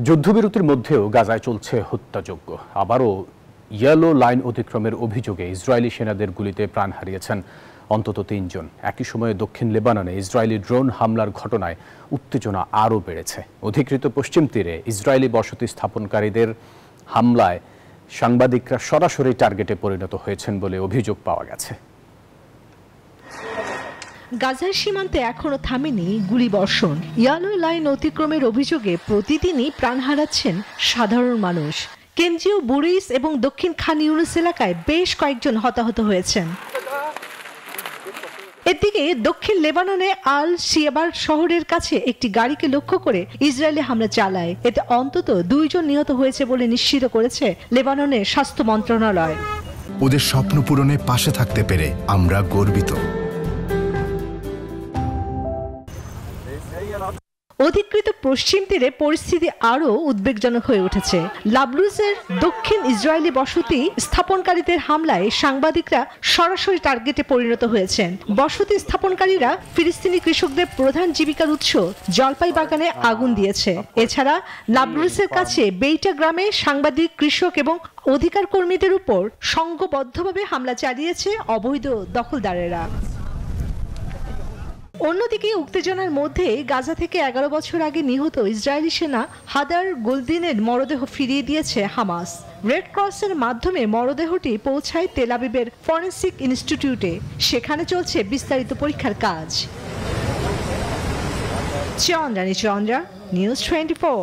যুদ্ধবিরতির মধ্যেও গাজায় চলছে হত্যাযজ্ঞ। আবারও ইয়েলো লাইন অতিক্রমের অভিযোগে ইসরায়েলি সেনাদের গুলিতে প্রাণ হারিয়েছেন অন্তত ৩ জন। একই সময়ে দক্ষিণ লেবাননে ইসরায়েলি ড্রোন হামলার ঘটনায় উত্তেজনা আরও বেড়েছে। অধিকৃত পশ্চিম তীরে ইসরায়েলি বসতি স্থাপনকারীদের হামলায় সাংবাদিকরা সরাসরি টার্গেটে পরিণত হয়েছেন বলে অভিযোগ পাওয়া গেছে। গাজার সীমান্তে এখনো থামেনি গুলিবর্ষণ। ইয়েলো লাইন অতিক্রমের অভিযোগে প্রতিদিনই প্রাণ হারাচ্ছেন সাধারণ মানুষ। কেন্দ্রীয় বুরিস এবং দক্ষিণ খান ইউনুস এলাকায় বেশ কয়েকজন হতাহত হয়েছেন। এদিকে দক্ষিণ লেবাননে আল শিয়াবার শহরের কাছে একটি গাড়িকে লক্ষ্য করে ইসরায়েলি হামলা চালায়। এতে অন্তত 2 জন নিহত হয়েছে বলে নিশ্চিত করেছে লেবাননের স্বাস্থ্য মন্ত্রণালয়। ওদের স্বপ্ন পূরণে পাশে থাকতে পেরে আমরা গর্বিত। অধিকৃত পশ্চিম তীরে পরিস্থিতি আরও উদ্বেগজনক হয়ে উঠেছে। লাবলুজের দক্ষিণ ইসরায়েলি বসতি স্থাপনকারীদের হামলায় সাংবাদিকরা সরাসরি টার্গেটে পরিণত হয়েছেন। বসতি স্থাপনকারীরা ফিলিস্তিনি কৃষকদের প্রধান জীবিকার উৎস জলপাই বাগানে আগুন দিয়েছে। এছাড়া লাবলুজের কাছে বেইটা গ্রামে সাংবাদিক, কৃষক এবং অধিকার কর্মীদের উপর সংঘবদ্ধভাবে হামলা চালিয়েছে অবৈধ দখলদারেরা। অন্যদিকে উত্তেজনার মধ্যে গাজা থেকে 11 বছর আগে নিহত ইসরায়েলি সেনা হাদার গোলদিনের মরদেহ ফিরিয়ে দিয়েছে হামাস। রেড ক্রসের মাধ্যমে মরদেহটি পৌঁছায় তেল আবিবের ফরেনসিক ইনস্টিটিউটে। সেখানে চলছে বিস্তারিত পরীক্ষার কাজ। চন্দ্রা, নিউজ 24।